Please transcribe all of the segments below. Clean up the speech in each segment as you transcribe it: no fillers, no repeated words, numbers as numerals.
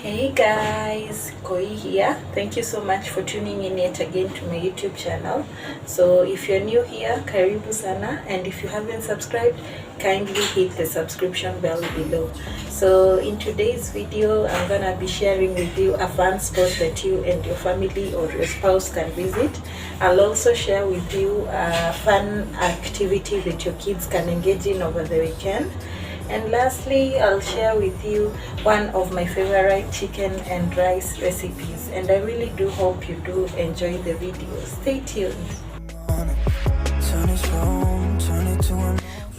Hey guys, Koi here. Thank you so much for tuning in yet again to my YouTube channel. So if you're new here, karibu sana, and if you haven't subscribed, kindly hit the subscription bell below. So in today's video, I'm gonna be sharing with you a fun spot that you and your family or your spouse can visit. I'll also share with you a fun activity that your kids can engage in over the weekend. And lastly, I'll share with you one of my favorite chicken and rice recipes. And I really do hope you do enjoy the video. Stay tuned.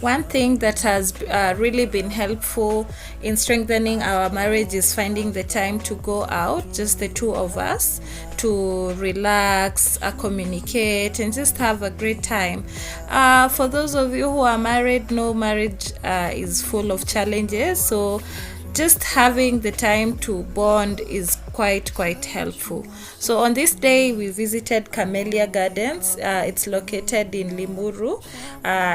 One thing that has really been helpful in strengthening our marriage is finding the time to go out, just the two of us, to relax, communicate, and just have a great time. For those of you who are married, no, marriage is full of challenges, so just having the time to bond is quite helpful. So on this day we visited Camellia Gardens. It's located in Limuru,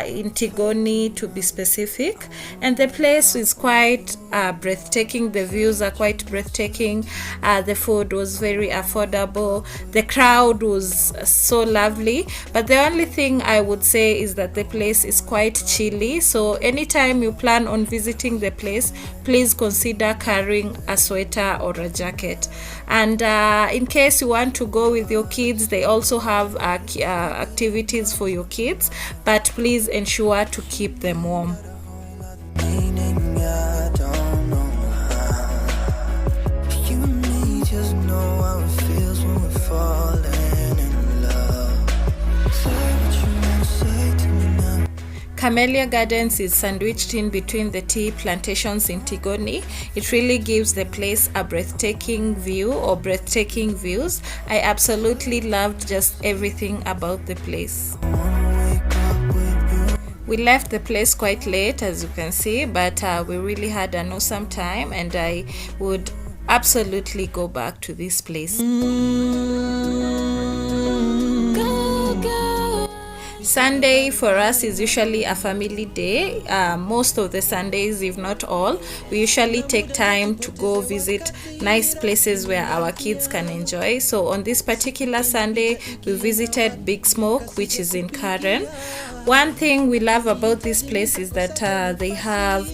in Tigoni to be specific, and the place is quite breathtaking. The views are quite breathtaking. The food was very affordable. The crowd was so lovely, but the only thing I would say is that the place is quite chilly, so anytime you plan on visiting the place, please consider carrying a sweater or a jacket. And in case you want to go with your kids, they also have activities for your kids, but please ensure to keep them warm. Camellia Gardens is sandwiched in between the tea plantations in Tigoni. It really gives the place a breathtaking view or breathtaking views. I absolutely loved just everything about the place. We left the place quite late, as you can see, but we really had an awesome time, and I would absolutely go back to this place. Sunday for us is usually a family day. Most of the Sundays, if not all, we usually take time to go visit nice places where our kids can enjoy. So on this particular Sunday, we visited Big Smoke, which is in Karen. One thing we love about this place is that they have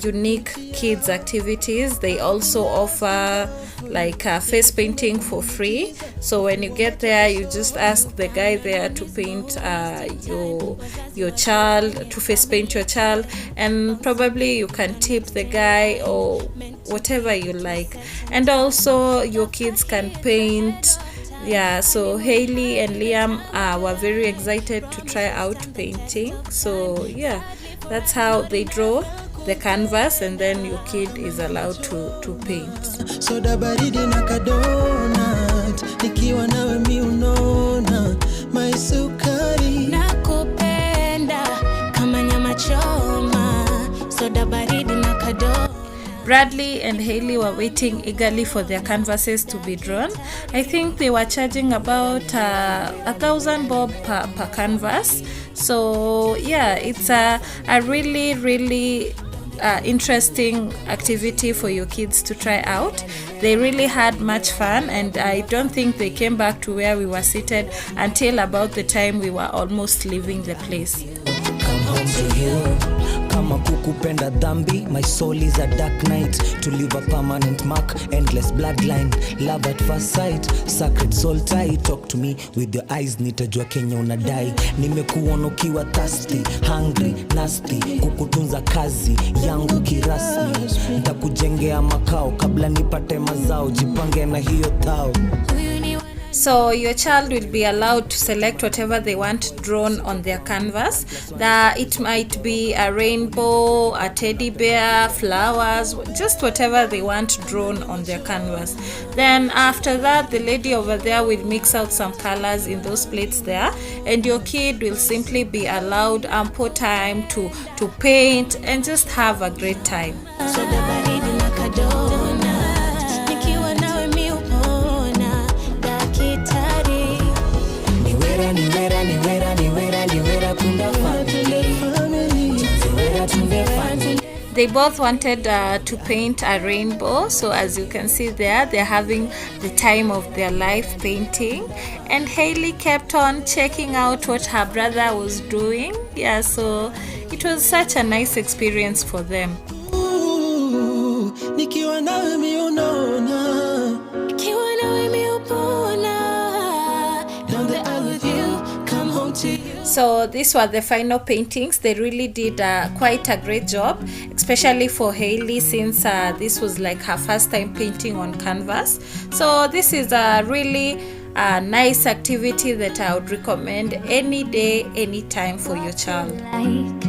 unique kids activities. They also offer like face painting for free. So when you get there, you just ask the guy there to paint your child, to face paint your child, and probably you can tip the guy or whatever you like. And also your kids can paint. Yeah, so Hailey and Liam were very excited to try out painting. So yeah, that's how they draw the canvas, and then your kid is allowed to paint. Soda baridi na kadonat, nikiwa nawe mi unona, my sukari nakupenda kama nyama choma. Soda baridi na kadonat. Bradley and Hailey were waiting eagerly for their canvases to be drawn. I think they were charging about 1,000 bob per canvas. So yeah, it's a really interesting activity for your kids to try out. They really had much fun, and I don't think they came back to where we were seated until about the time we were almost leaving the place. Come home to you. Kama kukupenda dhambi, my soul is a dark night. To leave a permanent mark, endless bloodline. Love at first sight, sacred soul tie. Talk to me with your eyes, nitajua Kenya unadai. Nimekuona ukiwa thirsty, hungry, nasty. Kukutunza kazi yangu kirasmi. Nitakujengea makao kabla nipate mazao. Jipange na hiyo thao. So your child will be allowed to select whatever they want drawn on their canvas. It might be a rainbow, a teddy bear, flowers, just whatever they want drawn on their canvas. Then after that, the lady over there will mix out some colors in those plates there, and your kid will simply be allowed ample time to paint and just have a great time. They both wanted to paint a rainbow, so as you can see there, they're having the time of their life painting. And Hailey kept on checking out what her brother was doing. Yeah, so it was such a nice experience for them. Nikiwa nawe mi unaona, nikiwa nawe mi upona, down the aisle with you, come home to you. So these were the final paintings. They really did quite a great job, especially for Hailey, since this was like her first time painting on canvas. So this is a really nice activity that I would recommend any day, anytime for your child. Like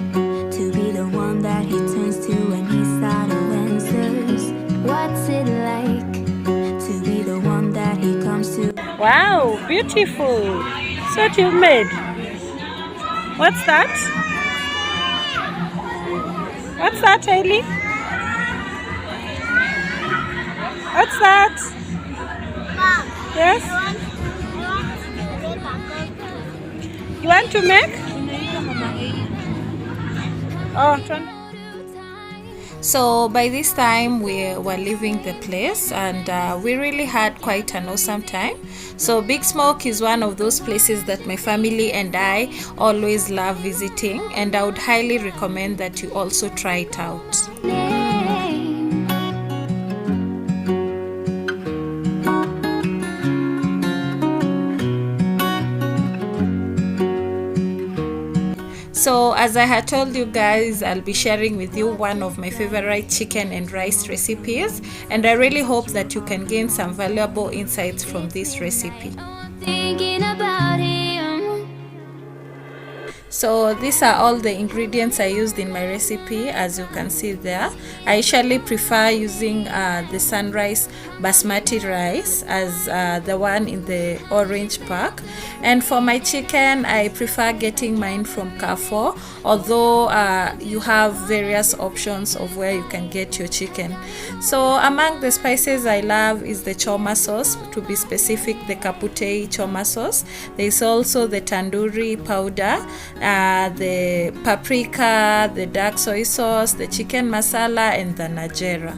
to be the one that he turns to when he's out of answers. What's it like to be the one that he comes to? Wow, beautiful. That's what you've made. What's that? What's that, Hailey? What's that? Yes? You want to make? Oh, so by this time we were leaving the place, and we really had quite an awesome time. So Big Smoke is one of those places that my family and I always love visiting, and I would highly recommend that you also try it out. So as I had told you guys, I'll be sharing with you one of my favorite chicken and rice recipes, and I really hope that you can gain some valuable insights from this recipe. Thinking about him. So these are all the ingredients I used in my recipe. As you can see there, I usually prefer using the sunrise basmati rice as the one in the orange pack, and for my chicken I prefer getting mine from Carrefour, although you have various options of where you can get your chicken. So among the spices I love is the choma sauce, to be specific the kaputei choma sauce. There is also the tandoori powder, the paprika, the dark soy sauce, the chicken masala, and the najera.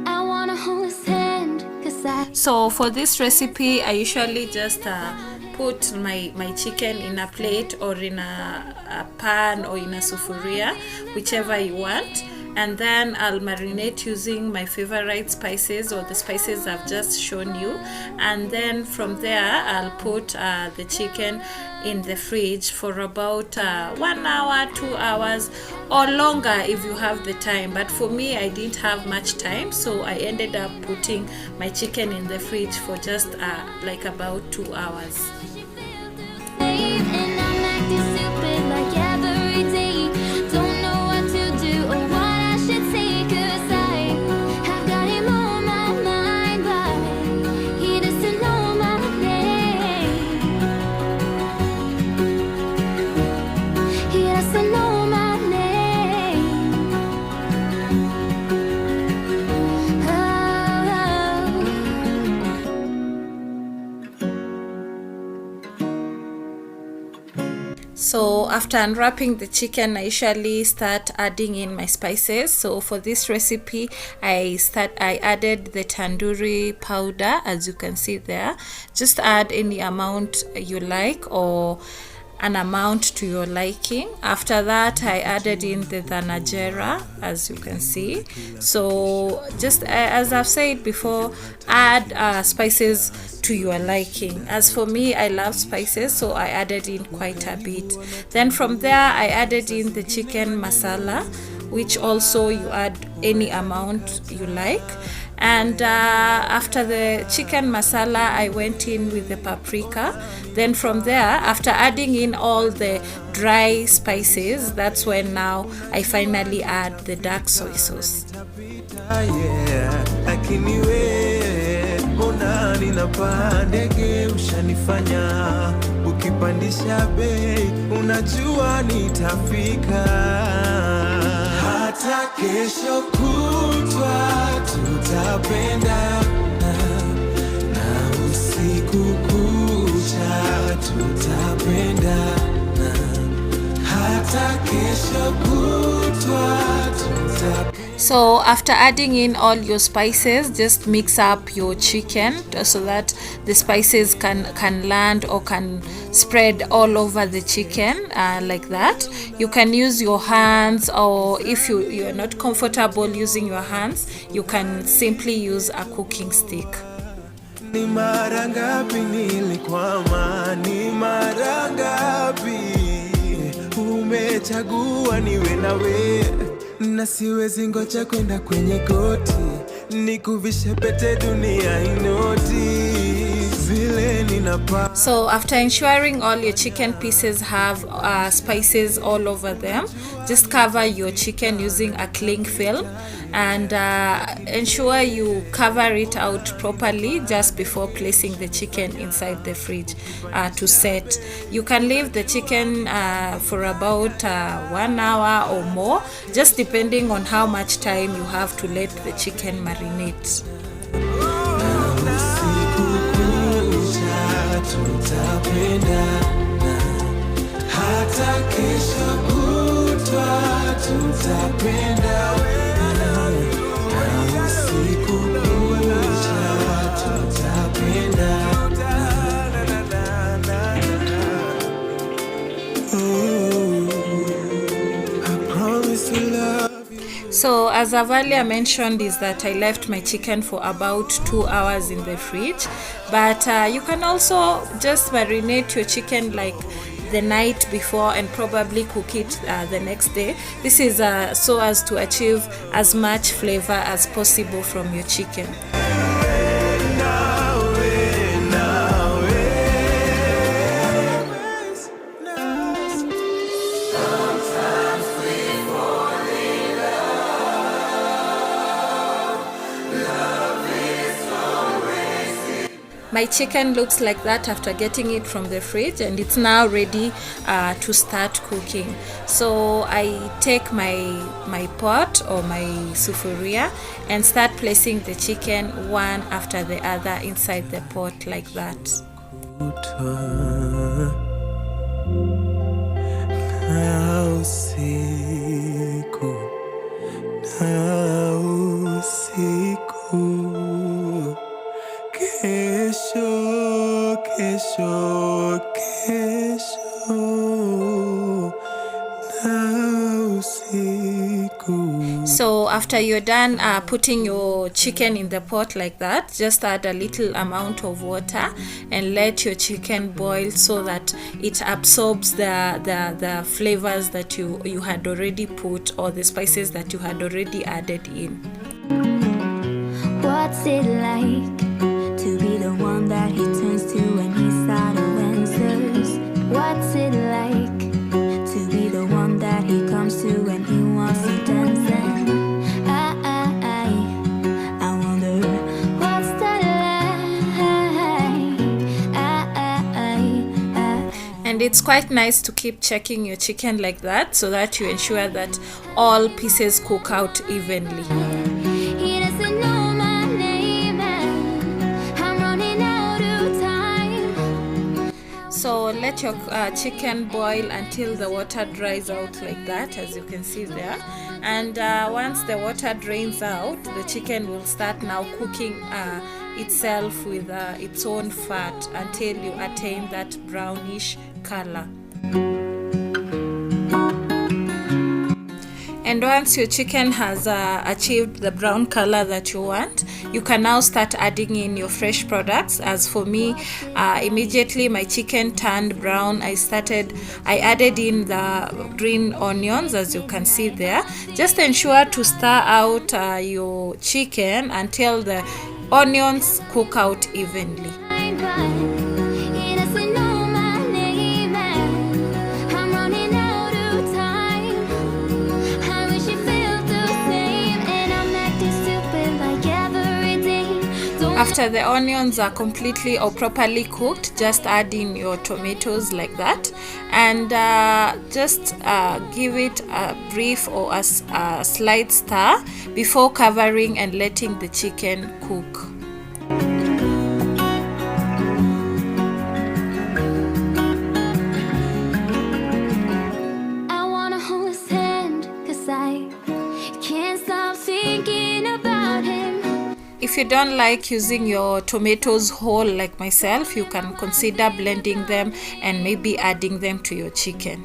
I wanna hold his hand, 'cause So for this recipe I usually just put my chicken in a plate or in a pan or in a sufuria, whichever you want, and then I'll marinate using my favorite spices or the spices I've just shown you, and then from there I'll put the chicken in the fridge for about 1 hour, 2 hours, or longer if you have the time. But for me, I didn't have much time, so I ended up putting my chicken in the fridge for just like about 2 hours. and I'm acting stupid like every day. Don't know what to do or what I should say, 'cause I have got him on my mind, but he doesn't know my name. He doesn't know my name. So after unwrapping the chicken, I usually start adding in my spices. So for this recipe, I added the tandoori powder, as you can see there. Just add any amount you like or an amount to your liking. After that, I added in the najera, as you can see. So just as I've said before, add spices to your liking. As for me, I love spices, so I added in quite a bit. Then from there, I added in the chicken masala, which also you add any amount you like. And after the chicken masala, I went in with the paprika. Then from there, after adding in all the dry spices, that's when now I finally add the dark soy sauce. Lakini we mbona ninapaa ndege, ushanifanya ukipandisha bei, unajua nitafika. Hata kesho kutwa tutapendana, na usiku kucha tutapendana. Hata kesho kesho kutwa So after adding in all your spices, just mix up your chicken so that the spices can land or can spread all over the chicken like that. You can use your hands, or if you're not comfortable using your hands, you can simply use a cooking stick. Ni mara ngapi nilikwama, ni mara ngapi umechagua niwe nawe, na siwezi ngoja kwenda kwenye goti nikuvishe pete dunia inoti vile ninapa. So after ensuring all your chicken pieces have spices all over them, just cover your chicken using a cling film and ensure you cover it out properly just before placing the chicken inside the fridge to set. You can leave the chicken for about 1 hour or more, just depending on how much time you have to let the chicken marinate. Tutapendana hata kesho kutwa, tutapenda na usiku kucha, tutapenda. I promise to love you. So as I've earlier mentioned, is that I left my chicken for about 2 hours in the fridge, but you can also just marinate your chicken like the night before and probably cook it the next day. This is so as to achieve as much flavor as possible from your chicken. My chicken looks like that after getting it from the fridge, and it's now ready to start cooking. So I take my pot or my sufuria and start placing the chicken one after the other inside the pot like that. Na usiku, na usiku, kesho, kesho, kesho, na usiku. So after you're done putting your chicken in the pot like that, just add a little amount of water and let your chicken boil so that it absorbs the flavors that you had already put, or the spices that you had already added in. What's it like to be the one that he turns to when he's out of answers? What's it like to be the one that he comes to when he wants to dance? And I wonder what's that like? And it's quite nice to keep checking your chicken like that so that you ensure that all pieces cook out evenly. He doesn't know my name and I'm running out of time. So let your chicken boil until the water dries out like that, as you can see there. And once the water drains out, the chicken will start now cooking itself with its own fat until you attain that brownish color. And once your chicken has achieved the brown color that you want, you can now start adding in your fresh products. As for me, immediately my chicken turned brown, I added in the green onions, as you can see there. Just ensure to stir out your chicken until the onions cook out evenly. He doesn't know my name and I'm running out of time. I wish he felt the same and I'm acting stupid like every day. Don't After the onions are completely or properly cooked, just add in your tomatoes like that, and just give it a brief or a slight stir before covering and letting the chicken cook. I wanna hold his hand. you don't like using your tomatoes whole like myself, you can consider blending them and maybe adding them to your chicken.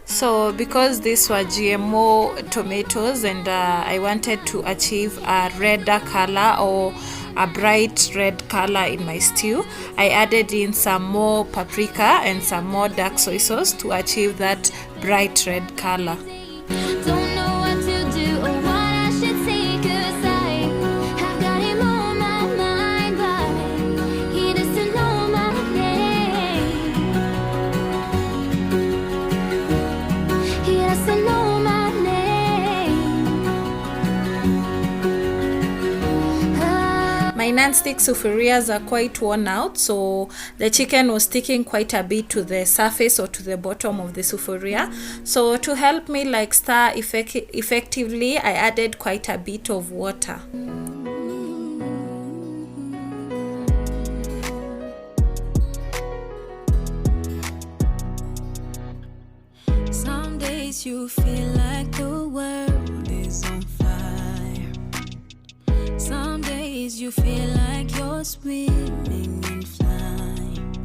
So because these were GMO tomatoes and I wanted to achieve a redder color or a bright red color in my stew, I added in some more paprika and some more dark soy sauce to achieve that bright red color. Don't know what to do or what I should say, 'cause I have got him on my mind, but he doesn't know my name. He doesn't know my name. My non-stick sufurias are quite worn out, so the chicken was sticking quite a bit to the surface or to the bottom of the sufuria. So to help me like stir effectively, I added quite a bit of water. Some days you feel like the world is on fire. Some days you feel like you're swimming and flying.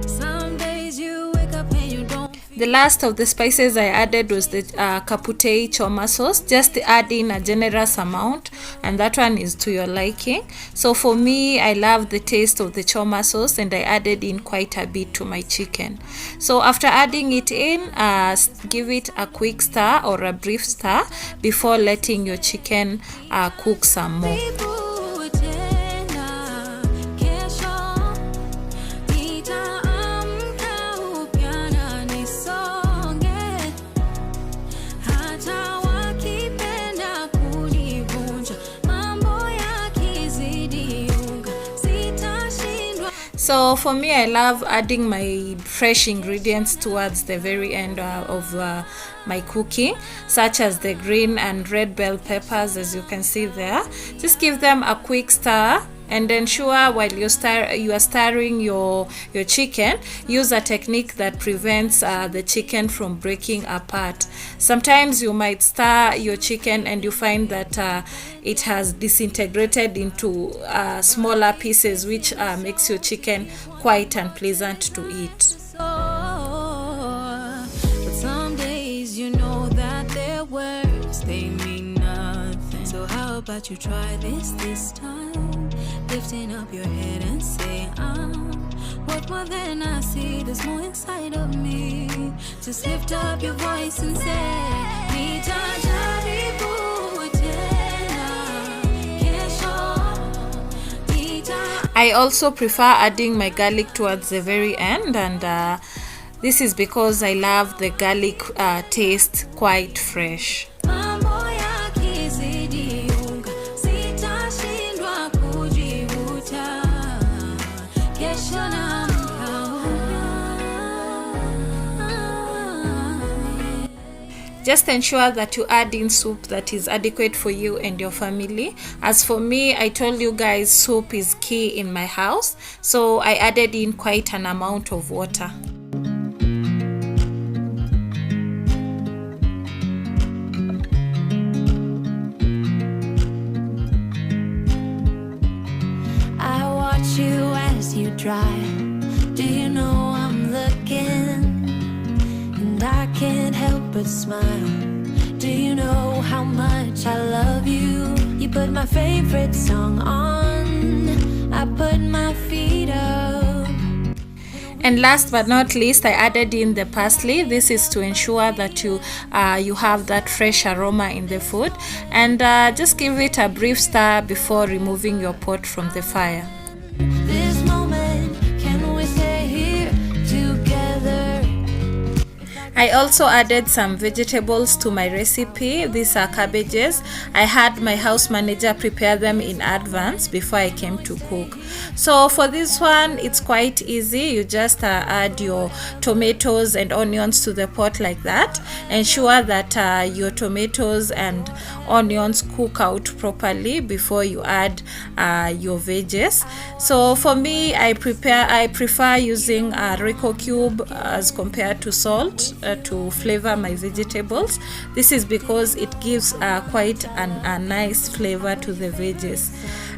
Some days you wake up and you don't feel. The last of the spices I added was the kaputei choma sauce. Just add in a generous amount, and that one is to your liking. So for me, I love the taste of the choma sauce, and I added in quite a bit to my chicken. So after adding it in, give it a quick stir or a brief stir before letting your chicken cook some more. So for me, I love adding my fresh ingredients towards the very end of my cooking, such as the green and red bell peppers, as you can see there. Just give them a quick stir and ensure while you are stirring your chicken, use a technique that prevents the chicken from breaking apart. Sometimes you might stir your chicken and you find that it has disintegrated into smaller pieces, which makes your chicken quite unpleasant to eat. But some days you know that their words, they mean nothing. So how about you try this time? Lifting up your head and say, what more than I see, there's more inside of me. Just lift up your voice and say, I also prefer adding my garlic towards the very end, and this is because I love the garlic taste quite fresh. Just ensure that you add in soup that is adequate for you and your family. As for me, I told you guys soup is key in my house, so I added in quite an amount of water. I watch you as you drive. Do you know I'm looking? And I can't help but smile. Do you know how much I love you? You put my favorite song on. I put my feet up. And last but not least, I added in the parsley. This is to ensure that you have that fresh aroma in the food. And just give it a brief stir before removing your pot from the fire. This moment, can we stay here together? I I also added some vegetables to my recipe. These are cabbages. I had my house manager prepare them in advance before I came to cook. So for this one, it's quite easy. You just add your tomatoes and onions to the pot like that. Ensure that your tomatoes and onions cook out properly before you add your veggies. So for me, I prefer using a Rico cube as compared to salt to flavor my vegetables. This is because it gives quite a nice flavor to the veggies.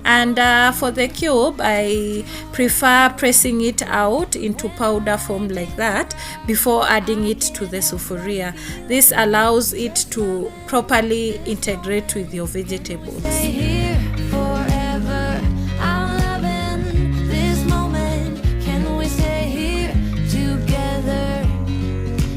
And for the cube, I prefer pressing it out into powder form like that before adding it to the sufuria. This allows it to properly integrate with your vegetables. Here forever, I'm loving this moment. Can we stay here together?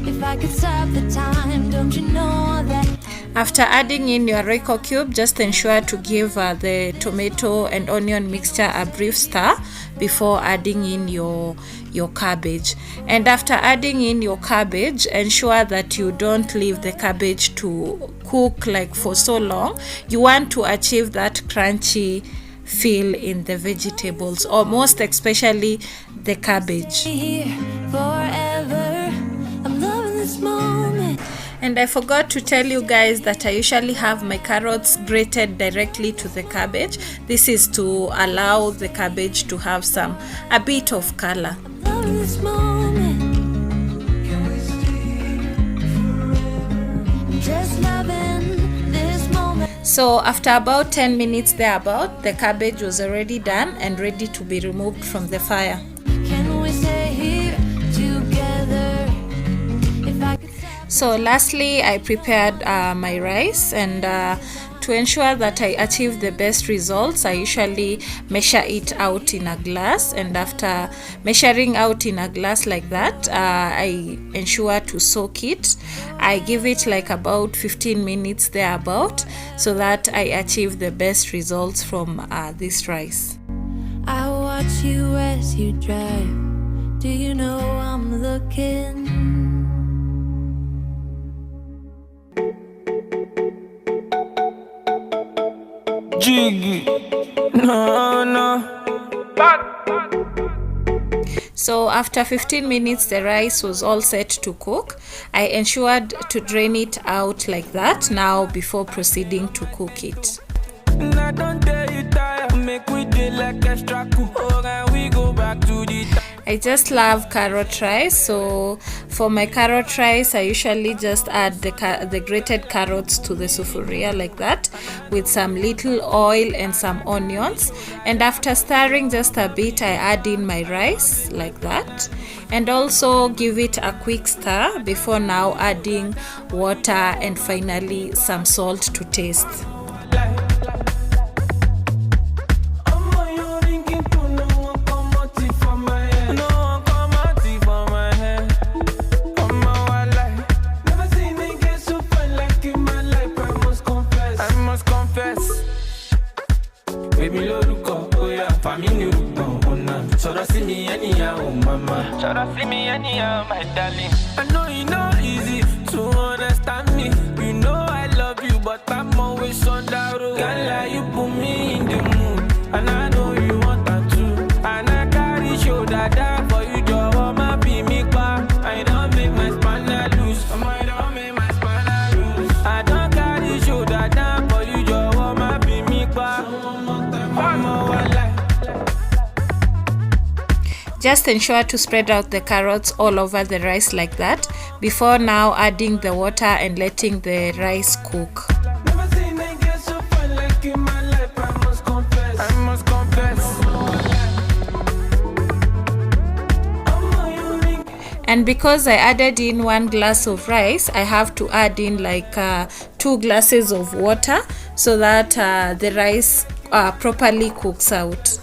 If I could stop the time, don't you know that? After adding in your Rico cube, just ensure to give the tomato and onion mixture a brief stir before adding in your cabbage. And after adding in your cabbage, ensure that you don't leave the cabbage to cook like for so long. You want to achieve that crunchy feel in the vegetables, or most especially the cabbage. Here forever, I'm loving this moment. And I forgot to tell you guys that I usually have my carrots grated directly to the cabbage. This is to allow the cabbage to have a bit of color. Loving this moment. I'm just loving this moment. So after about 10 minutes thereabout, the cabbage was already done and ready to be removed from the fire. Can we stay here together? If I could. So lastly, I prepared my rice, and to ensure that I achieve the best results, I usually measure it out in a glass, and after measuring out in a glass like that, I ensure to soak it. I give it like about 15 minutes thereabout so that I achieve the best results from this rice. I watch you as you drive. Do you know I'm looking? Jiggy, no. So after 15 minutes, the rice was all set to cook. I ensured to drain it out like that now before proceeding to cook it. I just love carrot rice, so for my carrot rice I usually just add the grated carrots to the sufuria like that with some little oil and some onions, and after stirring just a bit I add in my rice like that, and also give it a quick stir before now adding water and finally some salt to taste. My darling, I know you know easy to understand me. You know I love you, but I'm always on that road. Girl, you put me in the mood, and I know you want that too. And I carry shoulder down for you, Joe. My be me back. I don't make my spanner loose. I don't make my spanner loose. I don't carry shoulder down for you, Joe. My be me back. One more life. Just ensure to spread out the carrots all over the rice like that before now adding the water and letting the rice cook. And because I added in 1 glass of rice, I have to add in like 2 glasses of water so that the rice properly cooks out.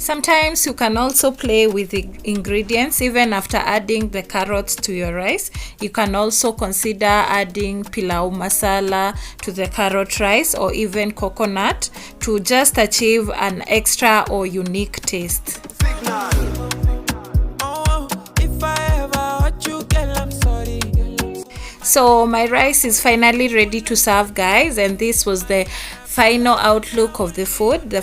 Sometimes you can also play with the ingredients. Even after adding the carrots to your rice, you can also consider adding pilau masala to the carrot rice, or even coconut, to just achieve an extra or unique taste. So my rice is finally ready to serve, guys, and this was the final outlook of the food. The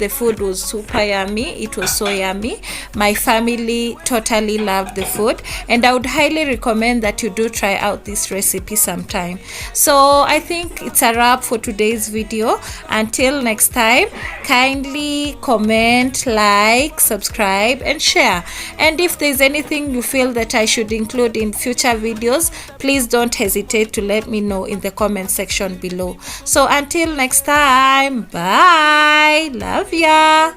food was super yummy. It was so yummy. My family totally loved the food, and I would highly recommend that you do try out this recipe sometime. So I think it's a wrap for today's video. Until next time, kindly comment, like, subscribe and share. And if there's anything you feel that I should include in future videos, please don't hesitate to let me know in the comment section below. So until next time, bye. Love ya.